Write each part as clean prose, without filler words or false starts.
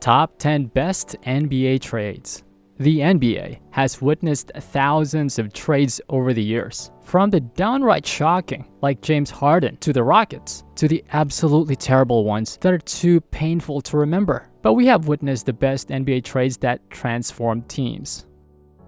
Top 10 Best NBA Trades. The NBA has witnessed thousands of trades over the years, from the downright shocking, like James Harden, to the Rockets, to the absolutely terrible ones that are too painful to remember. But we have witnessed the best NBA trades that transformed teams.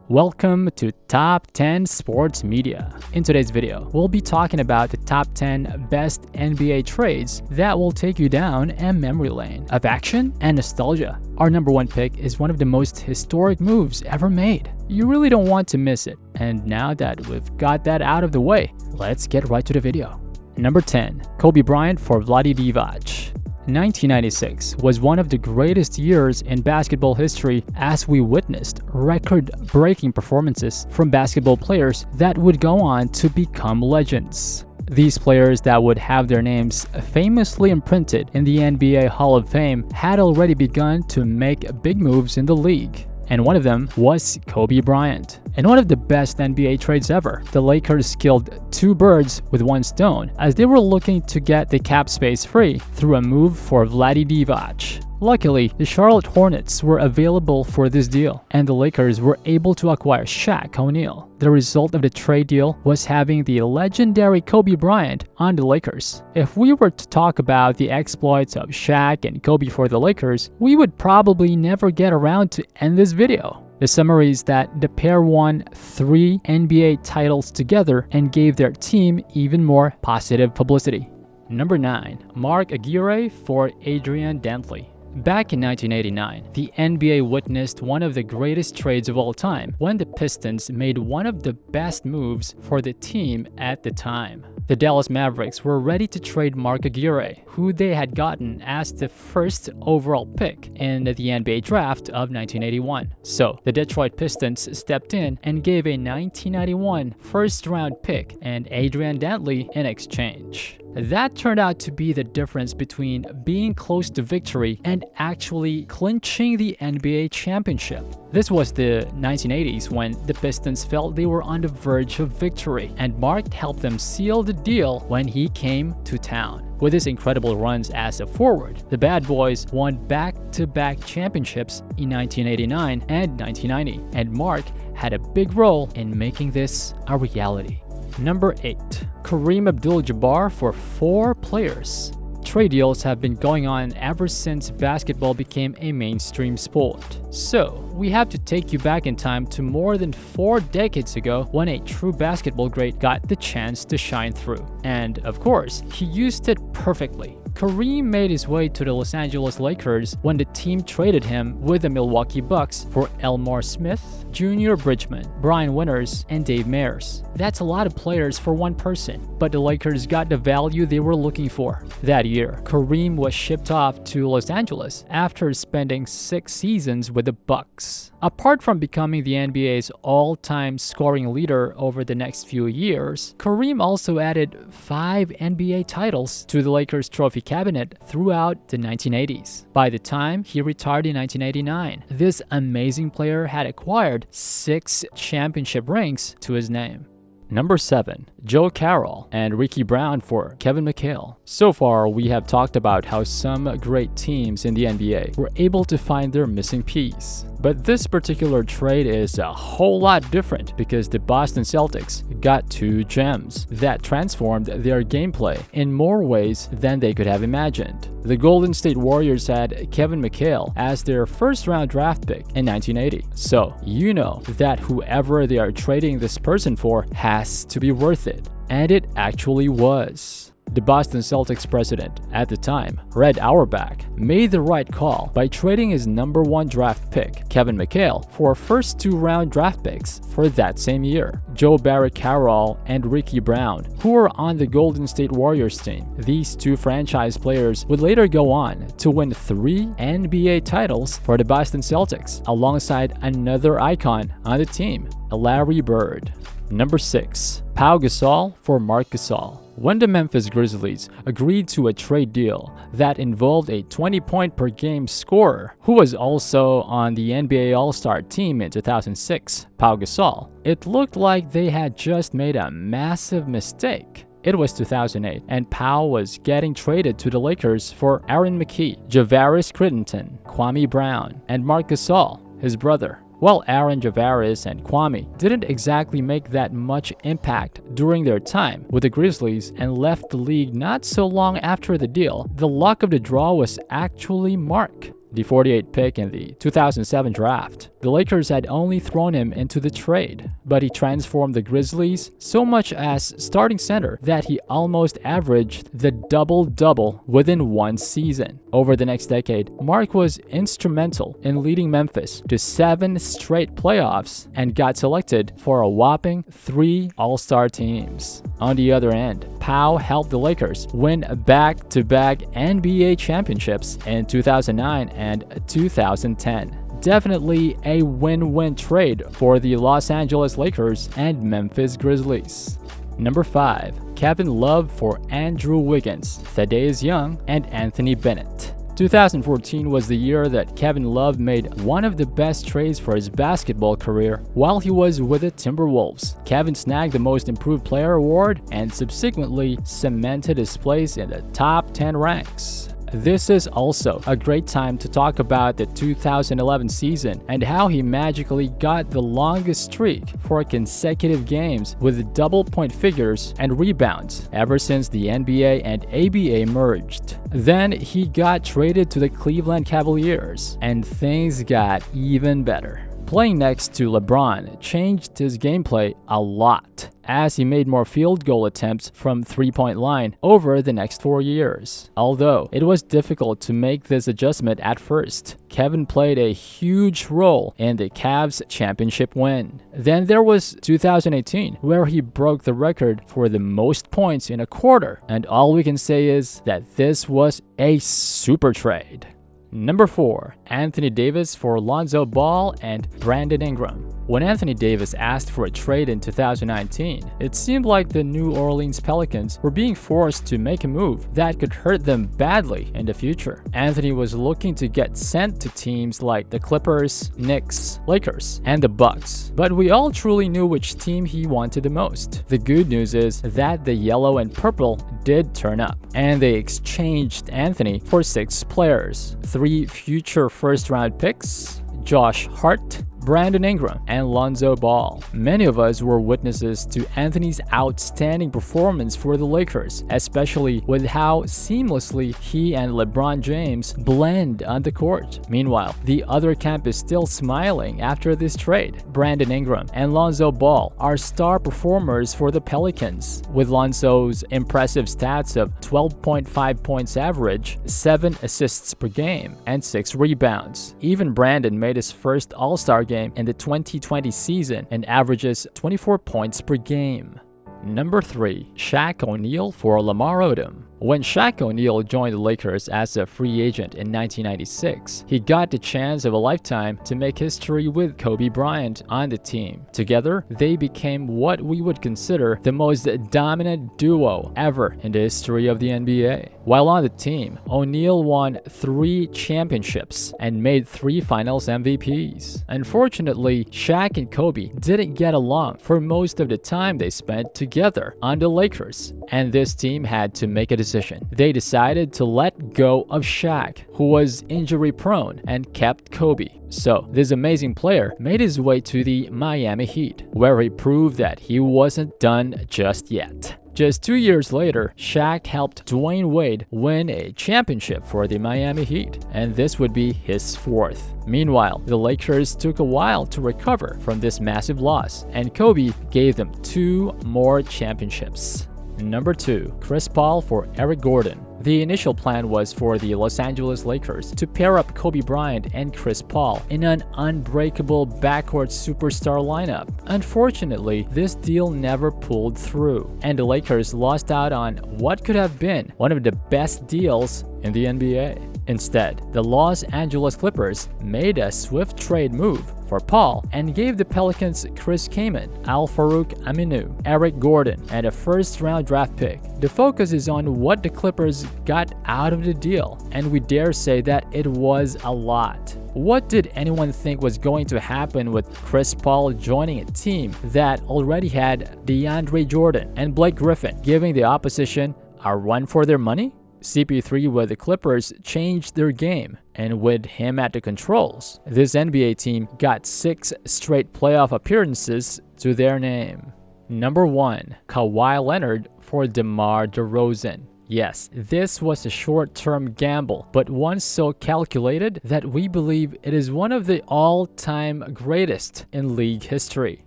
Welcome to Top 10 Sports Media. In today's video, we'll be talking about the top 10 best NBA trades that will take you down a memory lane of action and nostalgia. Our number one pick is one of the most historic moves ever made. You really don't want to miss it. And now that we've got that out of the way, let's get right to the video. Number 10. Kobe Bryant for Vlade Divac. 1996 was one of the greatest years in basketball history as we witnessed record-breaking performances from basketball players that would go on to become legends. These players that would have their names famously imprinted in the NBA Hall of Fame had already begun to make big moves in the league. And one of them was Kobe Bryant. In one of the best NBA trades ever, the Lakers killed two birds with one stone as they were looking to get the cap space free through a move for Vlade Divac. Luckily, the Charlotte Hornets were available for this deal, and the Lakers were able to acquire Shaq ONeal. The result of the trade deal was having the legendary Kobe Bryant on the Lakers. If we were to talk about the exploits of Shaq and Kobe for the Lakers, we would probably never get around to end this video. The summary is that the pair won 3 NBA titles together and gave their team even more positive publicity. Number 9. Marc Aguirre for Adrian Dantley. Back in 1989, the NBA witnessed one of the greatest trades of all time when the Pistons made one of the best moves for the team at the time. The Dallas Mavericks were ready to trade Marc Aguirre, who they had gotten as the first overall pick in the NBA draft of 1981. So, the Detroit Pistons stepped in and gave a 1991 first-round pick and Adrian Dantley in exchange. That turned out to be the difference between being close to victory and actually clinching the NBA championship. This was the 1980s when the Pistons felt they were on the verge of victory, and Marc helped them seal the deal when he came to town. With his incredible runs as a forward, the Bad Boys won back-to-back championships in 1989 and 1990, and Marc had a big role in making this a reality. Number 8. Kareem Abdul Jabbar for 4 players. Trade deals have been going on ever since basketball became a mainstream sport. So, we have to take you back in time to more than 4 decades ago when a true basketball great got the chance to shine through. And, of course, he used it perfectly. Kareem made his way to the Los Angeles Lakers when the team traded him with the Milwaukee Bucks for Elmore Smith, Junior Bridgman, Brian Winters, and Dave Mayers. That's a lot of players for one person, but the Lakers got the value they were looking for. That year, Kareem was shipped off to Los Angeles after spending 6 seasons with the Bucks. Apart from becoming the NBA's all-time scoring leader over the next few years, Kareem also added 5 NBA titles to the Lakers trophy cabinet throughout the 1980s. By the time he retired in 1989, this amazing player had acquired 6 championship rings to his name. Number 7. Joe Carroll and Ricky Brown for Kevin McHale. So far, we have talked about how some great teams in the NBA were able to find their missing piece. But this particular trade is a whole lot different because the Boston Celtics got 2 gems that transformed their gameplay in more ways than they could have imagined. The Golden State Warriors had Kevin McHale as their first-round draft pick in 1980. So, you know that whoever they are trading this person for has to be worth it. And it actually was. The Boston Celtics president at the time, Red Auerbach, made the right call by trading his number 1 draft pick, Kevin McHale, for first 2-round draft picks for that same year, Joe Barry Carroll and Ricky Brown, who were on the Golden State Warriors team. These 2 franchise players would later go on to win 3 NBA titles for the Boston Celtics, alongside another icon on the team, Larry Bird. Number 6. Pau Gasol for Marc Gasol. When the Memphis Grizzlies agreed to a trade deal that involved a 20-point-per-game scorer who was also on the NBA All-Star team in 2006, Pau Gasol, it looked like they had just made a massive mistake. It was 2008, and Powell was getting traded to the Lakers for Aaron McKee, Javaris Crittenton, Kwame Brown, and Marc Gasol, his brother. While Aaron, Javaris, and Kwame didn't exactly make that much impact during their time with the Grizzlies and left the league not so long after the deal, the luck of the draw was actually Marc, the 48th pick in the 2007 draft. The Lakers had only thrown him into the trade, but he transformed the Grizzlies so much as starting center that he almost averaged the double-double within one season. Over the next decade, Marc was instrumental in leading Memphis to 7 straight playoffs and got selected for a whopping 3 All-Star teams. On the other end, Powell helped the Lakers win back-to-back NBA championships in 2009 and 2010. Definitely a win-win trade for the Los Angeles Lakers and Memphis Grizzlies. Number 5. Kevin Love for Andrew Wiggins, Thaddeus Young, and Anthony Bennett. 2014 was the year that Kevin Love made one of the best trades for his basketball career while he was with the Timberwolves. Kevin snagged the Most Improved Player award and subsequently cemented his place in the top 10 ranks. This is also a great time to talk about the 2011 season and how he magically got the longest streak for consecutive games with double point figures and rebounds ever since the NBA and ABA merged. Then he got traded to the Cleveland Cavaliers, and things got even better. Playing next to LeBron changed his gameplay a lot, as he made more field goal attempts from three-point line over the next 4 years. Although it was difficult to make this adjustment at first, Kevin played a huge role in the Cavs' championship win. Then there was 2018, where he broke the record for the most points in a quarter, and all we can say is that this was a super trade. Number 4. Anthony Davis for Lonzo Ball and Brandon Ingram. When Anthony Davis asked for a trade in 2019, it seemed like the New Orleans Pelicans were being forced to make a move that could hurt them badly in the future. Anthony was looking to get sent to teams like the Clippers, Knicks, Lakers, and the Bucks, but we all truly knew which team he wanted the most. The good news is that the yellow and purple did turn up, and they exchanged Anthony for 6 players, 3 future first-round picks, Josh Hart, Brandon Ingram, and Lonzo Ball. Many of us were witnesses to Anthony's outstanding performance for the Lakers, especially with how seamlessly he and LeBron James blend on the court. Meanwhile, the other camp is still smiling after this trade. Brandon Ingram and Lonzo Ball are star performers for the Pelicans, with Lonzo's impressive stats of 12.5 points average, 7 assists per game, and 6 rebounds. Even Brandon made his first All-Star game in the 2020 season and averages 24 points per game. Number 3. Shaq O'Neal for Lamar Odom. When Shaq O'Neal joined the Lakers as a free agent in 1996, he got the chance of a lifetime to make history with Kobe Bryant on the team. Together, they became what we would consider the most dominant duo ever in the history of the NBA. While on the team, O'Neal won 3 championships and made 3 finals MVPs. Unfortunately, Shaq and Kobe didn't get along for most of the time they spent together on the Lakers, and this team had to make a decision. They decided to let go of Shaq, who was injury-prone, and kept Kobe. So, this amazing player made his way to the Miami Heat, where he proved that he wasn't done just yet. Just 2 years later, Shaq helped Dwayne Wade win a championship for the Miami Heat, and this would be his 4th. Meanwhile, the Lakers took a while to recover from this massive loss, and Kobe gave them 2 more championships. Number 2. Chris Paul for Eric Gordon. The initial plan was for the Los Angeles Lakers to pair up Kobe Bryant and Chris Paul in an unbreakable backcourt superstar lineup. Unfortunately, this deal never pulled through, and the Lakers lost out on what could have been one of the best deals in the NBA. Instead, the Los Angeles Clippers made a swift trade move for Paul and gave the Pelicans Chris Kaman, Al-Farouq Aminu, Eric Gordon, and a first-round draft pick. The focus is on what the Clippers got out of the deal, and we dare say that it was a lot. What did anyone think was going to happen with Chris Paul joining a team that already had DeAndre Jordan and Blake Griffin, giving the opposition a run for their money? CP3 with the Clippers changed their game, and with him at the controls, this NBA team got 6 straight playoff appearances to their name. Number 1. Kawhi Leonard for DeMar DeRozan. Yes, this was a short-term gamble, but one so calculated that we believe it is one of the all-time greatest in league history.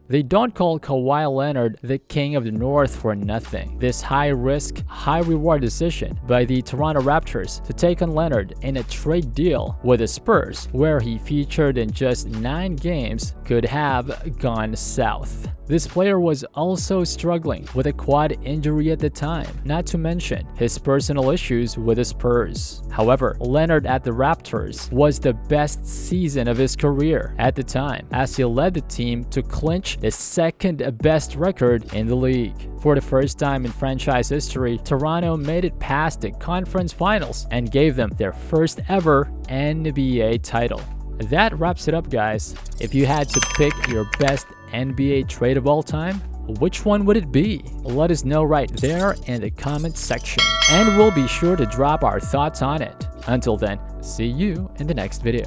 They don't call Kawhi Leonard the king of the North for nothing. This high-risk, high-reward decision by the Toronto Raptors to take on Leonard in a trade deal with the Spurs, where he featured in just 9 games, could have gone south. This player was also struggling with a quad injury at the time, not to mention his personal issues with the Spurs. However, Leonard at the Raptors was the best season of his career at the time, as he led the team to clinch the second best record in the league. For the first time in franchise history, Toronto made it past the conference finals and gave them their first ever NBA title. That wraps it up, guys. If you had to pick your best NBA trade of all time, which one would it be? Let us know right there in the comment section, and we'll be sure to drop our thoughts on it. Until then, see you in the next video.